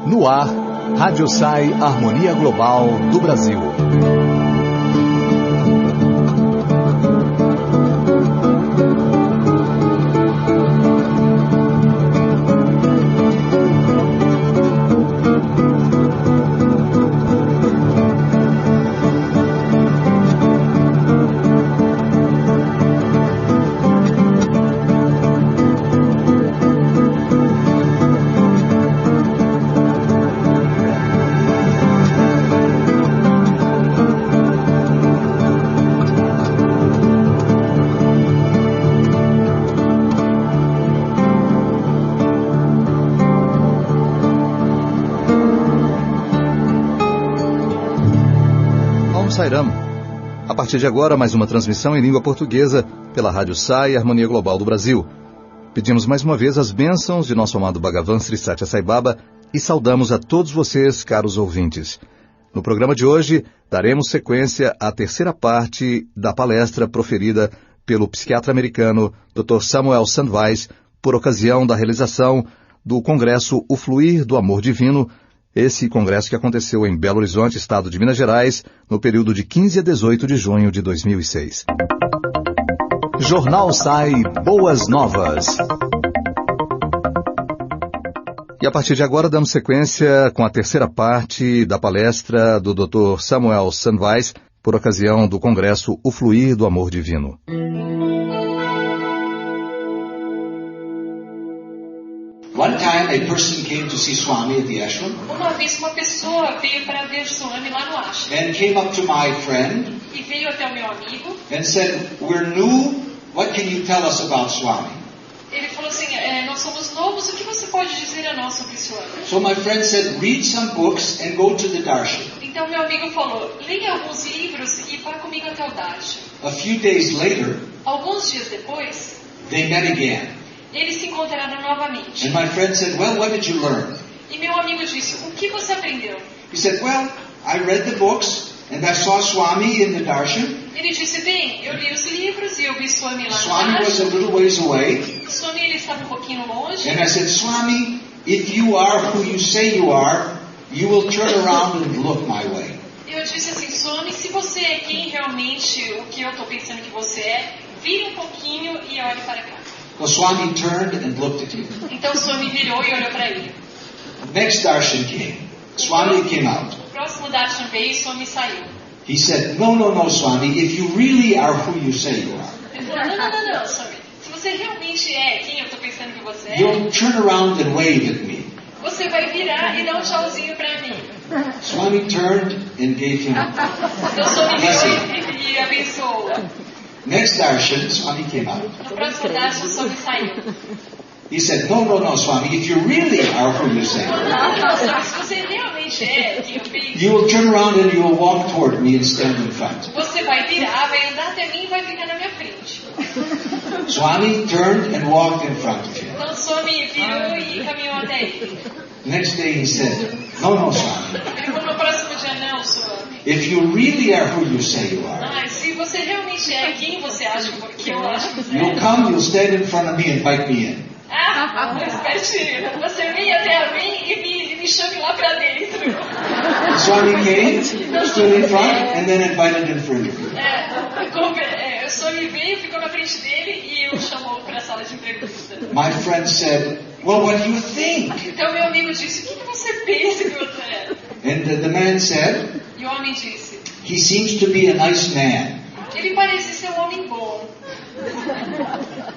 No ar, Rádio Sai, Harmonia Global do Brasil. A partir de agora, mais uma transmissão em língua portuguesa pela Rádio Sai, Harmonia Global do Brasil. Pedimos mais uma vez as bênçãos de nosso amado Bhagavan Sri Sathya Sai Baba e saudamos a todos vocês, caros ouvintes. No programa de hoje, daremos sequência à terceira parte da palestra proferida pelo psiquiatra americano Dr Sandweiss por ocasião da realização do Congresso Fruir do Amor Divino, esse congresso que aconteceu em Belo Horizonte, estado de Minas Gerais, no período de 15 a 18 de junho de 2006. Jornal Sai, Boas Novas. E a partir de agora damos sequência com a terceira parte da palestra do Dr Sandweiss por ocasião do Congresso Fruir do Amor Divino. One time a person came to see Swami at the ashram. Uma vez uma pessoa veio para ver Swami lá no ashram. And came up to my friend. E veio até o meu amigo. And said, "We're new. What can you tell us about Swami?" Ele falou assim, nós somos novos. O que você pode dizer a nós sobre Swami? So my friend said, "Read some books and go to the darshan." Então meu amigo falou, leia alguns livros e vá comigo até o darshan. A few days later, alguns dias depois, they met again. Eles se encontraram novamente. And my friend said, "Well, what did you learn?" E meu amigo disse, o que você aprendeu? He said, "Well, I read the books and I saw Swami in the darshan." Ele disse, bem, eu li os livros e eu vi Swami lá no Swami was a darshan. little ways away. Swami ele estava um pouquinho longe. And I said, "Swami, if you are who you say you are, you will turn around and look my way." Eu disse assim, Swami, se você é quem realmente, o que eu estou pensando que você é, vire um pouquinho e olhe para cá. Well, Swami turned and looked at him. Então Swami virou e olhou para ele. Next darshan came. Swami came out. O próximo darshan veio e Swami saiu. He said, no, Swami, if you really are who you say you are, Ele falou, não, Swami. Se você realmente é quem eu estou pensando que você é, you'll turn around and wave at me. você vai virar e dar um tchauzinho para mim. Swami turned and gave him Então Swami virou e abençoou. Next darshan, Swami came out. No próximo darshan, Swami saiu. He said, no, Swami, if you really are who you say you are, Não, Swami, se você realmente é quem eu penso, you will turn around and you will walk toward me and stand in front. você vai virar, vai andar até mim e vai ficar na minha frente. Swami turned and walked in front of him. Então Swami virou e caminhou até ele. Next day he said, no, Swami, Ele falou no próximo dia, não, Swami. if you really are who you say you are, Se você realmente é quem você acha que eu acho que você you'll é. come, you'll stand in front of me and invite me in. Espertinho. Você vem até a mim e me chame lá pra dentro. Swami came, stood in front, and then invited him for interview. O Swami veio, ficou na frente dele e o chamou para a sala de entrevista. My friend said, well, what do you think? Então meu amigo disse, o que você pensa que você é? And the man said, E o homem disse, he seems to be a nice man. ele parece ser um homem bom.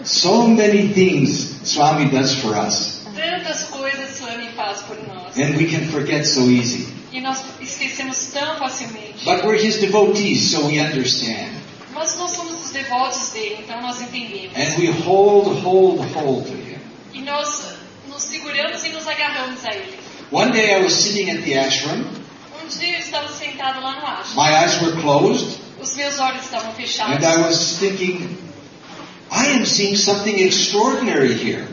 So many things Swami does for us, Tantas coisas Swami faz por nós. and we can forget so easy. E nós esquecemos tão facilmente. But we're his devotees, so we understand. Mas nós somos os devotos dele, então nós entendemos. And we hold to him. E nós nos seguramos e nos agarramos a ele. One day I was sitting at the ashram. Dia eu estava sentado lá no ashram. My eyes were closed. Os meus olhos estavam fechados. And I was thinking, I am seeing something extraordinary here.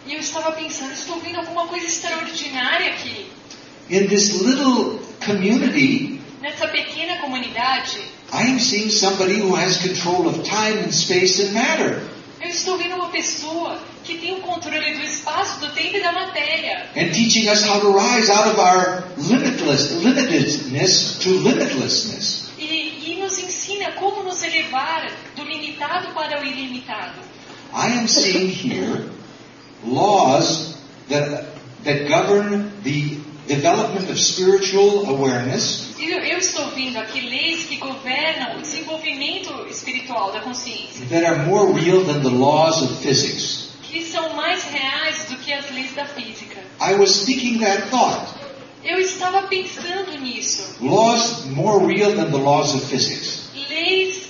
E eu estava pensando, estou vendo alguma coisa extraordinária aqui. In this little community, Nessa pequena comunidade, I am seeing somebody who has control of time and space and matter. eu estou vendo uma pessoa que tem o controle do espaço, do tempo e da matéria. And teaching us how to rise out of our limitedness to limitlessness. E nos ensina como nos elevar do limitado para o ilimitado. I am seeing here laws that govern the development of spiritual awareness. Eu estou vendo aqui leis que governam o desenvolvimento espiritual da consciência. That are more real than the laws of physics. Que são mais reais do que as leis da física. I was speaking that thought. Eu estava pensando nisso. Laws more real than the laws of physics. Leis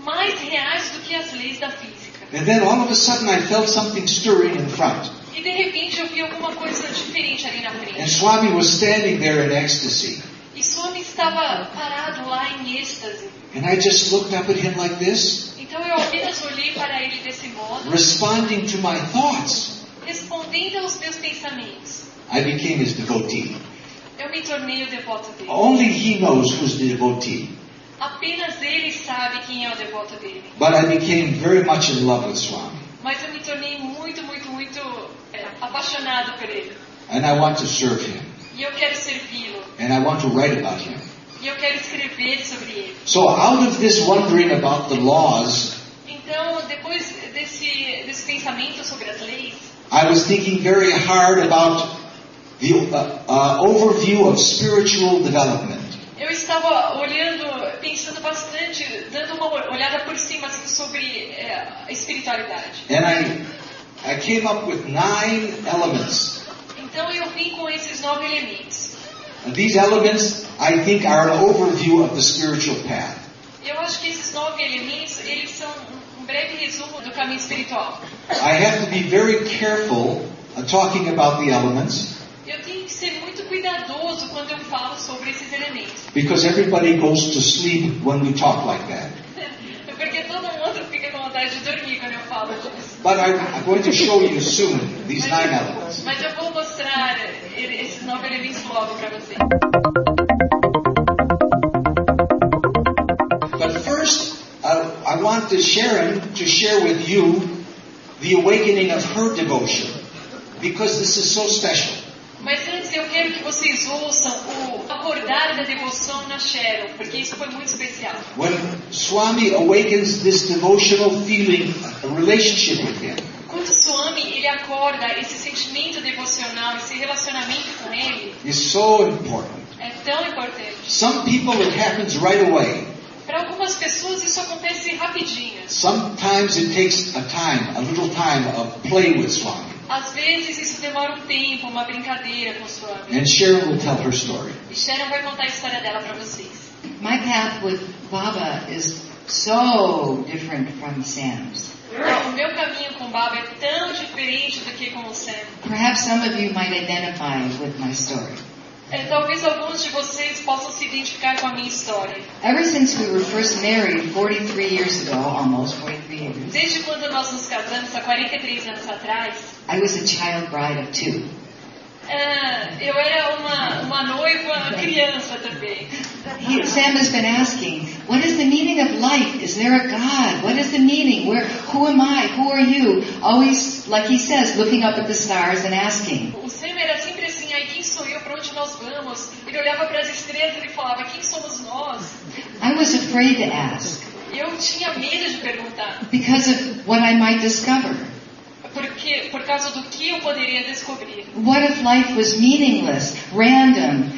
mais reais do que as leis da física. And then all of a sudden I felt something stirring in front. E de repente eu vi alguma coisa diferente ali na frente. And Swami was standing there in ecstasy. E Swami estava parado lá em êxtase. And I just looked up at him like this. Então eu apenas olhei para ele desse modo. Responding to my thoughts. Respondendo aos meus pensamentos. I became his devotee. Eu me tornei o devoto dele. Only he knows who's the devotee. Apenas ele sabe quem é o devoto dele. But I became very much in love with Swami. Mas eu me tornei muito apaixonado por ele. And I want to serve him. E eu quero servi-lo. And I want to write about him. E eu quero escrever sobre ele. So out of this wondering about the laws, então, depois desse pensamento sobre as leis, I was thinking very hard about the overview of spiritual development. Eu estava pensando bastante, dando uma olhada por cima assim, sobre a espiritualidade. And I came up with 9 elements. Então eu vim com esses 9 elementos. And these elements, I think, are an overview of the spiritual path. Eu acho que esses 9 elementos, eles são um breve resumo do caminho espiritual. I have to be very careful talking about the elements. Eu tenho que ser muito cuidadoso quando eu falo sobre esses elementos. Because everybody goes to sleep when we talk like that. Porque todo mundo fica com vontade de dormir quando eu falo disso. But I'm going to show you soon these 9 elements. Mas eu vou mostrar esses 9 elementos logo para você. But first, I want Sharon to share with you the awakening of her devotion, because this is so special. Mas antes eu quero que vocês ouçam o acordar da devoção na Sharon, porque isso foi muito especial. When Swami awakens this devotional feeling, a relationship with him, quando Swami ele acorda esse sentimento devocional, esse relacionamento com ele, is so important. é tão importante. Some people it happens right away. Para algumas pessoas isso acontece rapidinho. Sometimes it takes a little time of play with Swami. Às vezes isso demora um tempo, uma brincadeira com Swami. And Sharon will tell her story. E Sharon vai contar a história dela para vocês. My path with Baba is so different from Sam's. O meu caminho com Baba é tão diferente do que com o Sam. Perhaps some of you might identify with my story. Talvez alguns de vocês possam se identificar com a minha história. Ever since we were first married 43 years ago, almost 43 years, Desde quando nós nos casamos há 43 anos atrás, I was a child bride of 2. Eu era uma noiva criança também. Sam has been asking, what is the meaning of life? Is there a God? What is the meaning? Who am I? Who are you? Always, like he says, looking up at the stars and asking. O Sam era sempre assim, quem sou eu? Para onde nós vamos? Ele olhava para as estrelas e ele falava, quem somos nós? I was afraid to ask. Eu tinha medo de perguntar. Because of what I might discover. Por causa do que eu poderia descobrir. What if life was meaningless, random?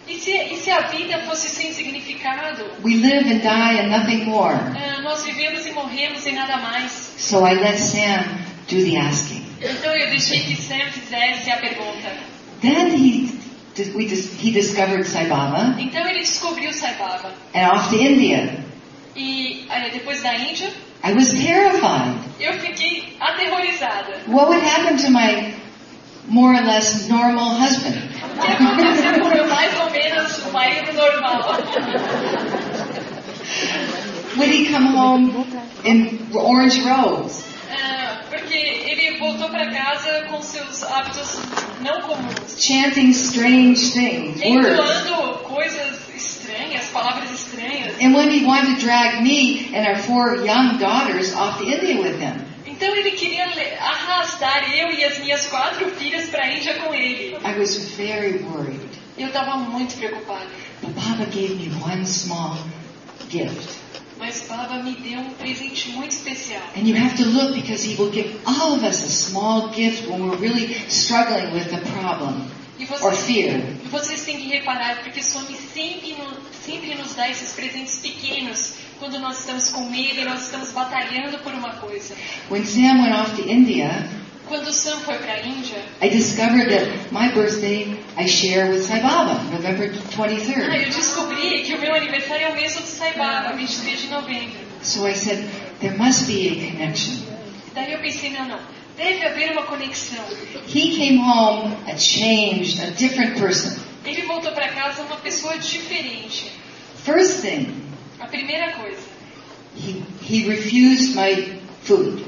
E se a vida fosse sem significado? We live and die and nothing more. Nós vivemos e morremos e nada mais. So I let Sam do the asking. Então eu deixei que Sam fizesse a pergunta. Then he discovered Sai Baba. Então ele descobriu Sai Baba. And off to India. E depois da Índia, I was terrified. eu fiquei aterrorizada. What would happen to my more or less normal husband? O que aconteceu com o meu mais ou menos o marido normal? Would he come home in orange robes? Porque ele voltou para casa com seus hábitos não comuns. Chanting strange things, words. Entoando coisas estranhas, palavras estranhas. And when he wanted to drag me and our 4 young daughters off to India with him. Então ele queria arrastar eu e as minhas 4 filhas para a Índia com ele. I was very worried. Eu estava muito preocupada. But Baba gave me one small gift. Mas Baba me deu um presente muito especial. And you have to look because he will give all of us a small gift when we're really struggling with a problem or fear. E vocês têm que reparar, porque Swami sempre nos dá esses presentes pequenos quando nós estamos com medo e nós estamos batalhando por uma coisa. When Sam went off to India, quando Sam foi para a Índia, I discovered that my birthday I share with Sai Baba, November 23rd. Eu descobri que o meu aniversário é o mesmo do Sai Baba, 23 de novembro. So I said, there must be a connection. Daí eu pensei, não, deve haver uma conexão. He came home a changed, a different person. Ele voltou para casa uma pessoa diferente. First thing, a primeira coisa, he refused my food,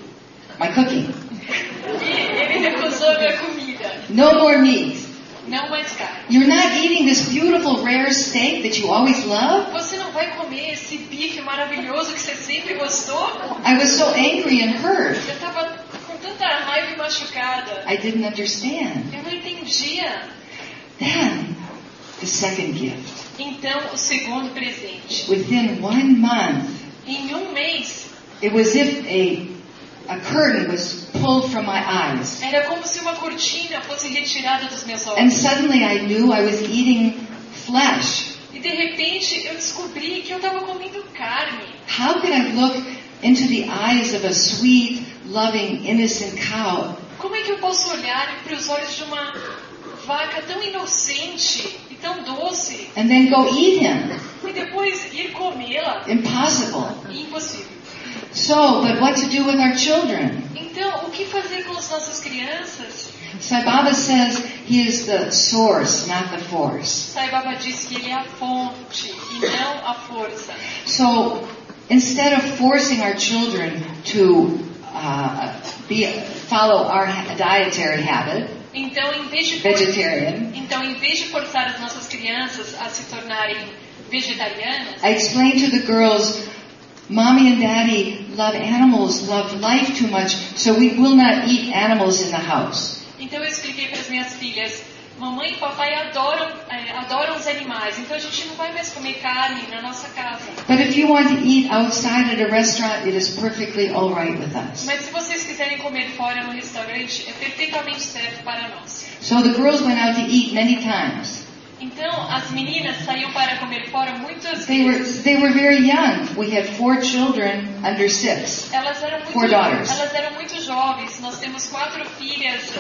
my cooking. Ele recusou a minha comida. No more meat. Não mais carne. You're not eating this beautiful rare steak that you always love? Você não vai comer esse bife maravilhoso que você sempre gostou? I was so angry and hurt. Eu estava com tanta raiva e machucada. I didn't understand. Eu não entendia. Then, the second gift. Então, o segundo presente. Within 1 month, em um mês, it was if a curtain was pulled from my eyes. Era como se uma cortina fosse retirada dos meus olhos. And suddenly I knew I was eating flesh. E de repente eu descobri que eu estava comendo carne. How can I look into the eyes of a sweet, loving, innocent cow? Como é que eu posso olhar para os olhos de uma vaca tão inocente e tão doce? And then go eat him? E depois ir comê-la? Impossible. Impossível. So, but what to do with our children? Então, o que fazer com as nossas crianças? Sai Baba says he is the source, not the force. Sai Baba diz que ele é a fonte e não a força. So, instead of forcing our children to follow our dietary habit, então, em vez de forçar as nossas crianças a se tornarem vegetarianas, I explained to the girls, Mommy and Daddy love animals, love life too much, so we will not eat animals in the house. Então eu expliquei para as minhas filhas, mamãe e papai adoram os animais, então a gente não vai mais comer carne na nossa casa. But if you want to eat outside at a restaurant, it is perfectly all right with us. Mas se vocês quiserem comer fora no restaurante, é perfeitamente certo para nós. So the girls went out to eat many times. Então, as meninas saíam para comer fora muitas vezes. They were very young. We had 4 children under 6. 4 daughters. Elas eram muito jovens. Nós temos 4 filhas.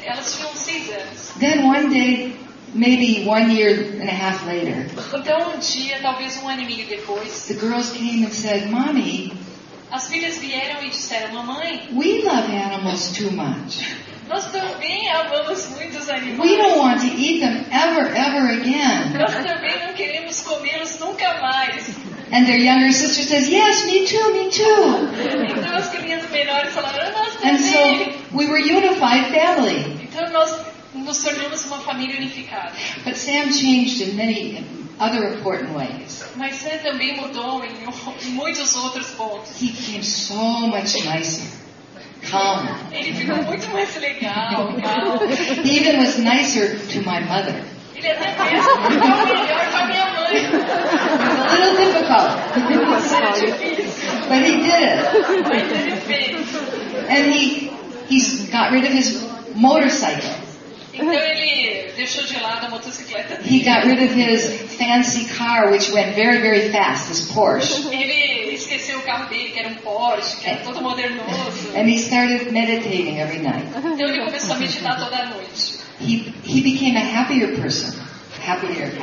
Elas tinham 6 anos. Then one day, maybe 1 year and a half later, então dia, talvez 1 ano e meio depois, the girls came and said, Mommy, as filhas vieram e disseram, mamãe, we love animals too much. Nós também amamos muito os animais. We don't want to eat them ever again. Nós também não queremos comê-los nunca mais. And their younger sister says, yes, me too. Então as crianças menores falaram, nós também. And so we were unified family. Então nós nos tornamos uma família unificada. But Sam changed in many other important ways. Mas Sam também mudou em muitos outros pontos. He became so much nicer. Calm. Ele ficou muito mais legal, calmo. He even was nicer to my mother. Ele até mesmo ficou melhor com a minha mãe. It was a little difficult. But he did it. Mas ele fez. And he got rid of his motorcycle. Então ele deixou de lado a motocicleta. He got rid of his fancy car, which went very fast, his Porsche. Ele esqueceu o carro dele, que era um Porsche, que era todo modernoso. And he started meditating every night. Então ele começou a meditar toda noite. He became a happier person. Happier.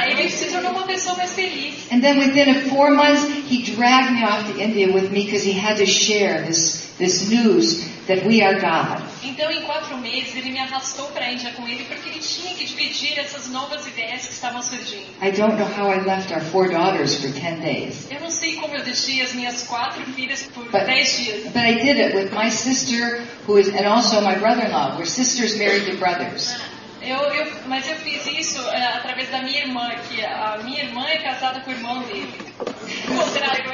Ele se tornou uma pessoa mais feliz. And then within 4 months, he dragged me off to India with me because he had to share this news that we are God. Então, em 4 meses, ele me arrastou para a Índia com ele porque ele tinha que dividir essas novas ideias que estavam surgindo. I don't know how I left our 4 daughters for 10 days. Eu não sei como eu deixei as minhas 4 filhas por 10 dias. But I did it with my sister, and also my brother-in-law. We're sisters married to brothers. Mas eu fiz isso através da minha irmã, que a minha irmã é casada com o irmão dele. O contrário,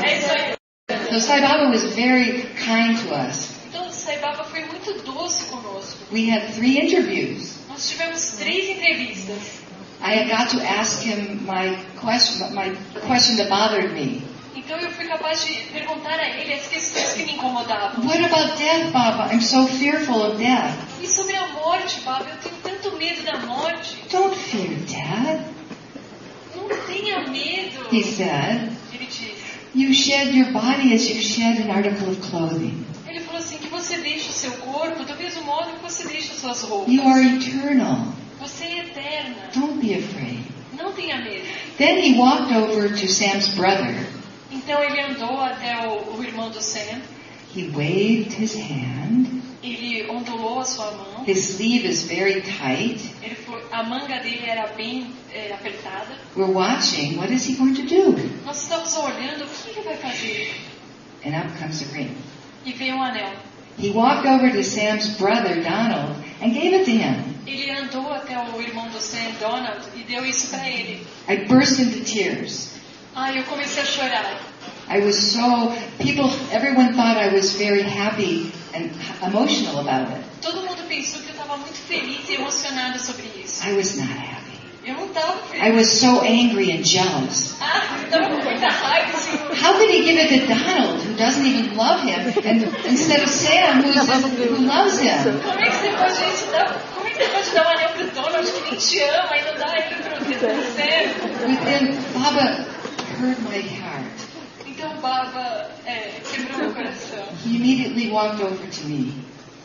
é isso aí. vida. So Sai Baba was very kind to us. Então, Sai Baba foi muito doce conosco. We had 3 interviews. Nós tivemos 3 entrevistas. I got to ask him my question that bothered me. Então eu fui capaz de perguntar a ele as questões que me incomodavam. What about death, Baba? I'm so fearful of death. E sobre a morte, Baba, eu tenho tanto medo da morte. Don't fear death, Não tenha medo, he said. ele disse. You shed your body as you shed an article of clothing. Ele falou assim, que você deixa o seu corpo do mesmo modo que você deixa suas roupas. You are eternal. Você é eterna. Don't be afraid. Não tenha medo. Then he walked over to Sam's brother. Então ele andou até o irmão do Sam. He waved his hand. Ele ondulou a sua mão. His sleeve is very tight. A manga dele era bem apertada. We're watching. What is he going to do? Nós estamos olhando o que ele vai fazer. And up comes a ring. E veio um anel. He walked over to Sam's brother, Donald, and gave it to him. Ele andou até o irmão do Sam, Donald, e deu isso para ele. I burst into tears. Eu comecei a chorar. I was everyone thought I was very happy and emotional about it. Todo mundo pensou que eu estava muito feliz e emocionada sobre isso. I was not happy. Eu não estava feliz. I was so angry and jealous. Eu estava com muita raiva, Senhor. How could he give it to Donald, who doesn't even love him, and instead of Sam, who loves him? Como é que você pode dar um anel pro Donald que nem te ama e não dá ele pro Sam? Then Baba hurt my heart. Então Baba quebrou meu coração. He immediately walked over to me.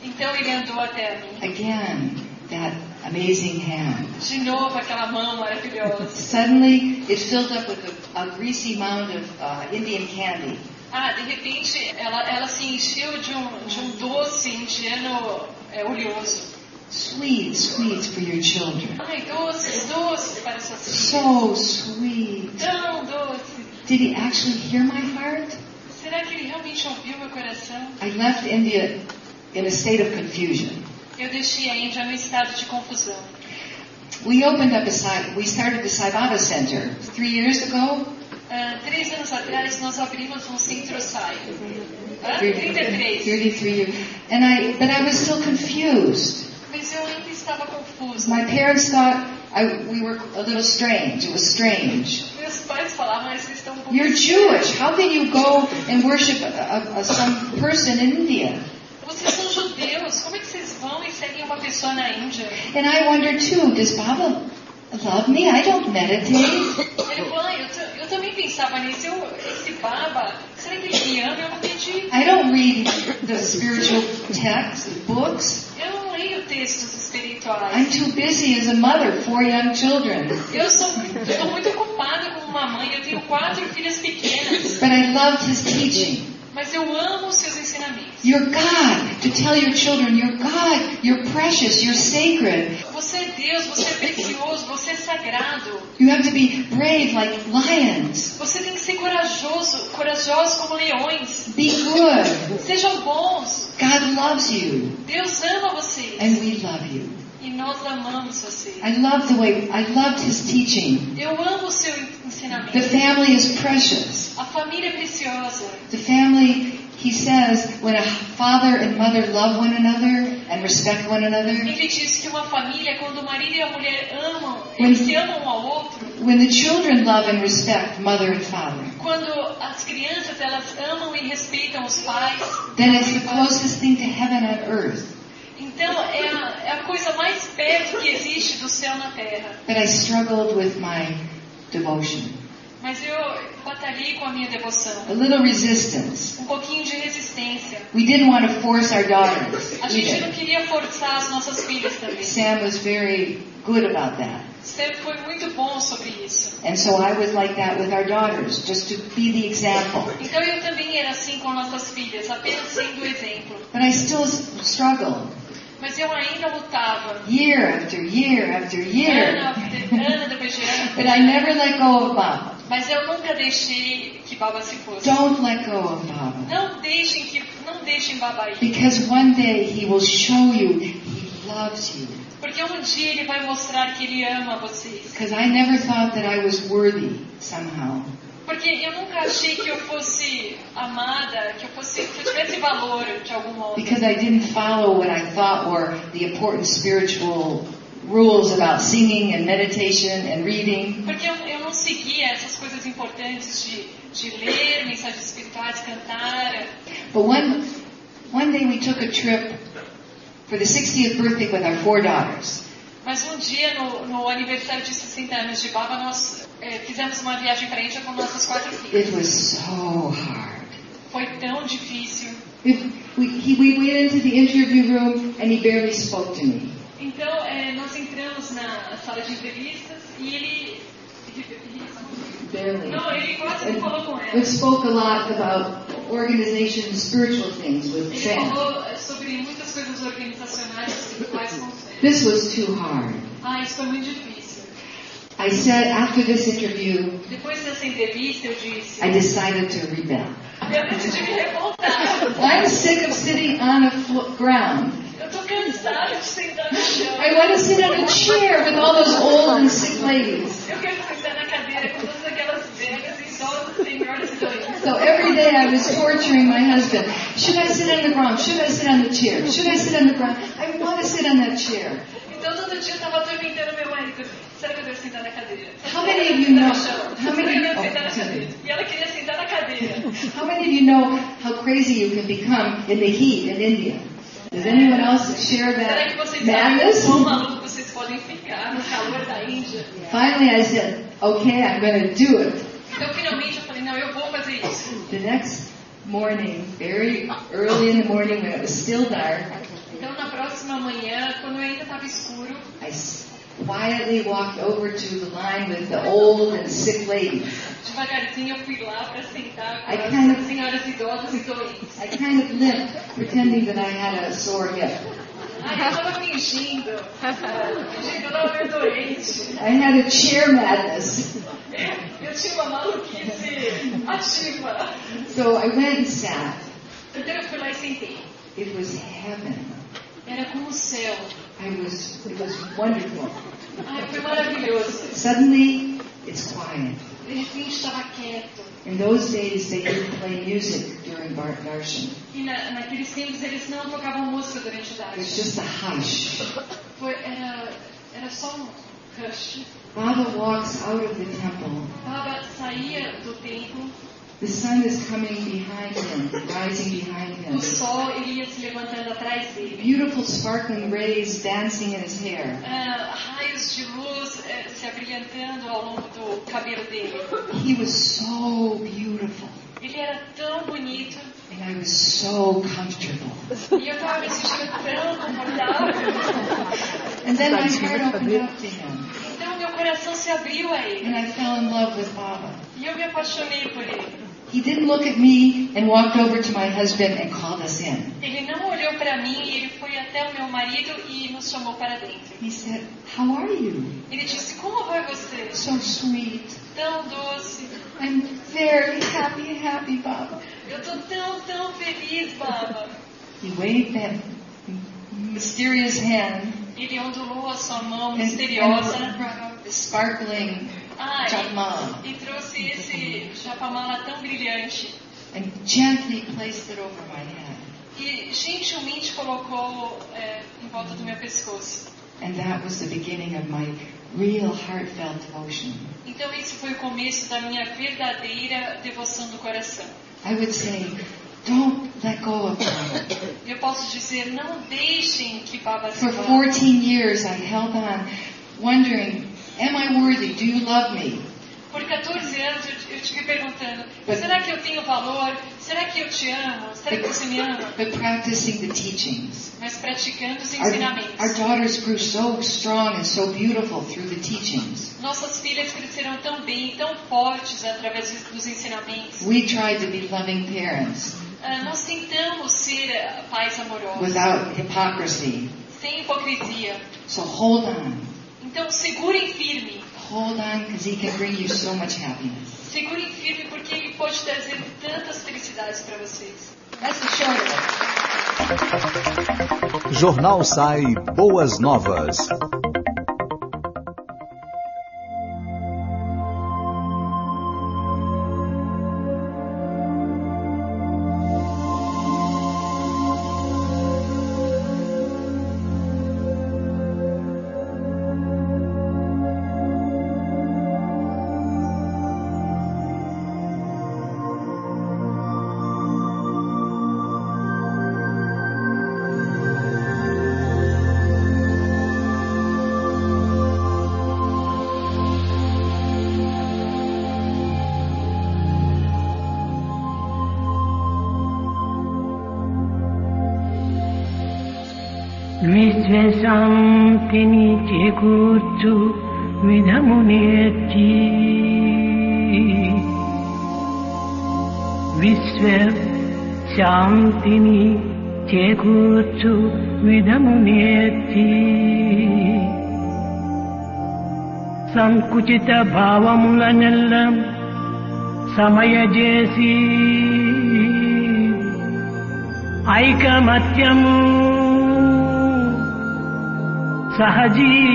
Então ele andou até a mim. Again, that amazing hand. De novo aquela mão maravilhosa. Suddenly, it filled up with a greasy mound of Indian candy. De repente, ela se encheu de um doce indiano oleoso. Sweets for your children. Doces para suas filhas. So sweet. Tão doce. Did he actually hear my heart? Será que ele realmente ouviu meu coração? I left India in a state of confusion. Eu deixei a Índia no estado de confusão. We started the Sai Baba Center 3 years ago. 3 anos atrás nós abrimos um centro Sai. 33 years. But I was still confused. Mas eu ainda estava confusa. My parents thought we were a little strange. It was strange. Meus pais falavam, mas vocês estão um pouco You're Jewish. How can you go and worship some person in India? Vocês são judeus. Como é que vocês vão e seguem uma pessoa na Índia? And I wondered too, does Baba love me? I don't meditate. Ele falou, eu também pensava nisso. Esse Baba, será que ele me ama? Eu não medito. I don't read the spiritual texts, books. Eu não leio textos espirituais. I'm too busy as a mother, 4 young children. Eu estou muito ocupada como uma mãe. Eu tenho 4 filhas pequenas. But I loved his teaching. Mas eu amo os seus ensinamentos. You're God. To tell your children, you're God, you're precious, you're sacred. Você é Deus, você é precioso, você é sagrado. You have to be brave like lions. Você tem que ser corajosos como leões. Be good. Sejam bons. God loves you. Deus ama vocês. And we love you. E nós amamos vocês. I loved his teaching. Eu amo o seu ensinamento. The family is precious. A família é preciosa. The family, he says, when a father and mother love one another and respect one another. Ele diz que uma família, quando o marido e a mulher amam, eles se amam um ao outro. When the children love and respect mother and father. Quando as crianças elas amam e respeitam os pais. Then it's the closest thing to heaven on earth. Então é a coisa mais perto que existe do céu na terra. But I struggled with my devotion. Mas eu batalhei com a minha devoção. A little resistance. Um pouquinho de resistência. We didn't want to force our daughters. A gente não queria forçar as nossas filhas também. Sam was very good about that. Sam foi muito bom sobre isso. And so I was like that with our daughters, just to be the example. Então eu também era assim com nossas filhas, apenas sendo o exemplo. But I still struggled. Mas eu ainda lutava. Year after year after year. Ano depois de ano. But I never let go of Baba. Mas eu nunca deixei que Baba se fosse. Don't let go of Baba. Não deixem Baba ir. Because one day he will show you he loves you. Porque um dia ele vai mostrar que ele ama vocês. Because I never thought that I was worthy somehow. Porque eu nunca achei que eu fosse amada, que eu tivesse valor de algum modo. Because I didn't follow what I thought were the important spiritual rules about singing and meditation and reading. Porque eu não seguia essas coisas importantes de ler mensagens espirituais, cantar. But one day we took a trip for the 60th birthday with our 4 daughters. Mas um dia, no aniversário de 60 anos de Baba, nós fizemos uma viagem para a Índia com nossas 4 filhas. It was so hard. Foi tão difícil. We went into the interview room and he barely spoke to me. Então, nós entramos na sala de entrevistas e ele Barely. Não, ele quase não falou com ela. We spoke a lot about organization, spiritual things with Ele Sam. falou sobre muitas coisas organizacionais espirituais com Sam. This was too hard. Isso foi muito difícil. I said after this interview, Depois dessa entrevista, eu disse, I decided to rebel. eu decidi me revoltar. I'm sick of sitting on a ground. Eu tô cansada de sentar no chão. I want to sit on a chair with all those old and sick ladies. Eu quero sentar na cadeira com todas aquelas velhas e idosas, senhoras e doentes. So every day I was torturing my husband. Should I sit on the ground? Should I sit on the chair? Should I sit on the ground? I want to sit on that chair. Então todo dia eu estava atormentando meu marido. Será que eu devo sentar na cadeira? How many of you know? How many eu devo sentar na cadeira? E ela queria sentar na cadeira. How many of you know how crazy you can become in the heat in India? Does anyone else share Será que that vocês madness? sabem quão maluco vocês podem ficar no calor da Índia? Finally, I said, "Okay, I'm going to do it." Então finalmente eu falei, não, eu vou fazer isso. The next morning, very early in the morning, when it was still dark, Então na próxima manhã, quando ainda estava escuro, I quietly walked over to the line with the old and sick ladies. devagarzinho eu fui lá para sentar com I as kind of- senhoras idosas e doentes. I kind of limped, pretending that I had a sore hip. Eu estava fingindo que eu estava meio doente. I had a chair madness. Eu tinha uma maluquice ativa. So I went and sat. Então eu fui lá e sentei. It was heaven. Era como o céu. It was wonderful. Foi maravilhoso. Suddenly, it's quiet. De repente estava quieto. In those days, they didn't play music during darshan. E naqueles tempos eles não tocavam música durante o It was darshan. just a hush. Era só um hush. Baba walks out of the temple. Baba saía do templo, The sun is coming behind him, rising behind him. o sol ele ia se levantando atrás dele. Beautiful sparkling rays dancing in his hair. Raios de luz se abrilhantando ao longo do cabelo dele. He was so beautiful. Ele era tão bonito And I was so comfortable. e eu estava me sentindo tão confortável. And then my heart opened up to him. Então meu coração se abriu a ele And I fell in love with Baba. e eu me apaixonei por ele. He didn't look at me and walked over to my husband and called us in. Ele não olhou para mim e ele foi até o meu marido e nos chamou para dentro. He said, "How are you?" Ele disse, como vai você? So sweet. Tão doce. I'm very happy, Baba. Eu tô tão feliz, Baba. He waved that mysterious hand Ele ondulou a sua mão and misteriosa. brought out the sparkling chapma E trouxe esse japamala tão brilhante. and gently placed it over my head. E gentilmente colocou em volta do meu pescoço. And that was the beginning of my real heartfelt devotion. Então esse foi o começo da minha verdadeira devoção do coração. I would say, don't let go of Baba. Eu posso dizer, não deixem que Baba se For vá. 14 years I held on, wondering, am I worthy? Do you love me? Por 14 anos eu te perguntando, será que eu tenho valor? Será que eu te amo? Será que você me ama? But practicing the teachings. Mas praticando os Our ensinamentos. daughters grew so strong and so beautiful through the teachings. Nossas filhas cresceram tão bem, tão fortes através dos ensinamentos. We tried to be loving parents Nós tentamos ser pais amorosos, without hypocrisy. sem hipocrisia. So hold on. Então segurem firme. Hold on because he can bring you so much happiness. Segurem firme porque ele pode trazer tantas felicidades para vocês. That's the short of it. Jornal Sai Boas Novas. శాంతిని చేకూర్చు విధము నేర్చి విశ్వ శాంతిని చేకూర్చు విధము నేర్చి సంకుచిత భావములనెల్ల సమయజేసి ఐకమత్యము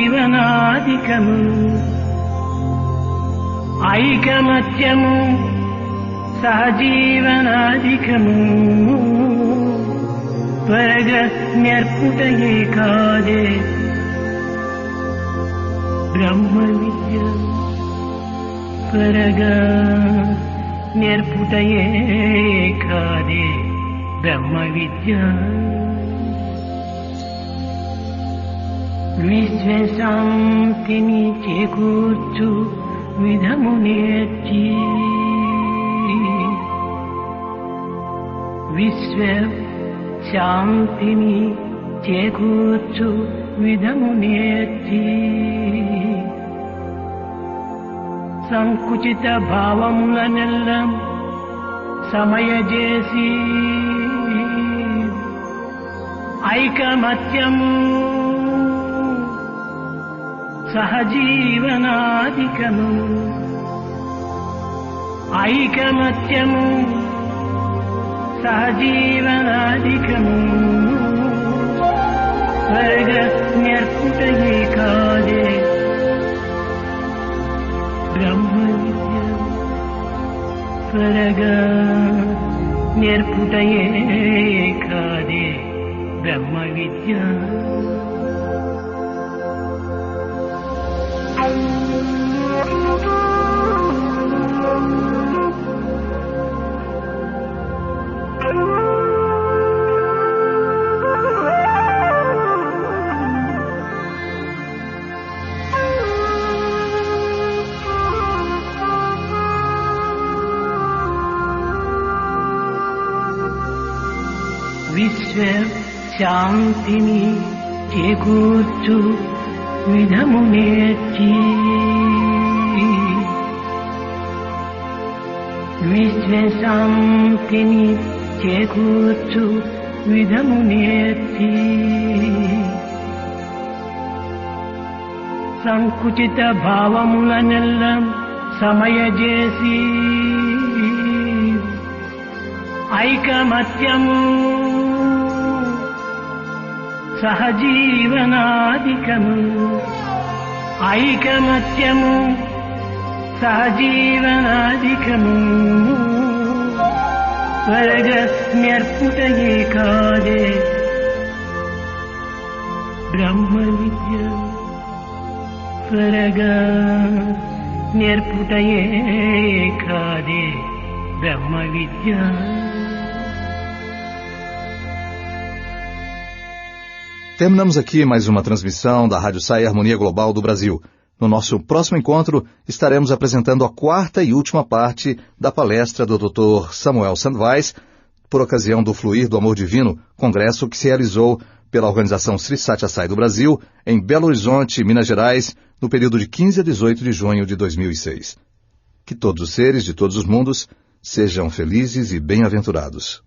సహజీవనాధికము ఐకమత్యము సహజీవనాధికము త్వరగా నేర్పుటయే కాదే బ్రహ్మ విద్య త్వరగా నేర్పుటయే కాదే బ్రహ్మ విద్య విశ్వశాంతిని చేకూర్చు విధము నేర్చి విశ్వ శాంతిని చేకూర్చు విధము నేర్చి సంకుచిత భావములనెల్ల సమయజేసి ఐకమత్యము సహజీవనాధికము ఐకమత్యము సహజీవనాధికము త్వరగా నేర్పుటయే కాదే బ్రహ్మ విద్య త్వరగా నేర్పుటయే కాదే బ్రహ్మ విద్య విశ్వ శాంతిని చేకూర్చు విధము నేర్చి విశ్వ శాంతిని చేకూర్చు విధము నేర్చి సంకుచిత భావములనెల్ల సమయజేసి ఐకమత్యము సహజీవనాధికము ఐకమత్యము సహజీవనాధికము త్వరగా నేర్పుటయే కాదే బ్రహ్మ విద్య త్వరగా నేర్పుటయే కాదే బ్రహ్మ విద్య Terminamos aqui mais uma transmissão da Rádio Sai, Harmonia Global do Brasil. No nosso próximo encontro, estaremos apresentando a quarta e última parte da palestra do Dr Sandweiss, por ocasião do Fruir do Amor Divino, congresso que se realizou pela Organização Sathya Sai do Brasil, em Belo Horizonte, Minas Gerais, no período de 15 a 18 de junho de 2006. Que todos os seres de todos os mundos sejam felizes e bem-aventurados.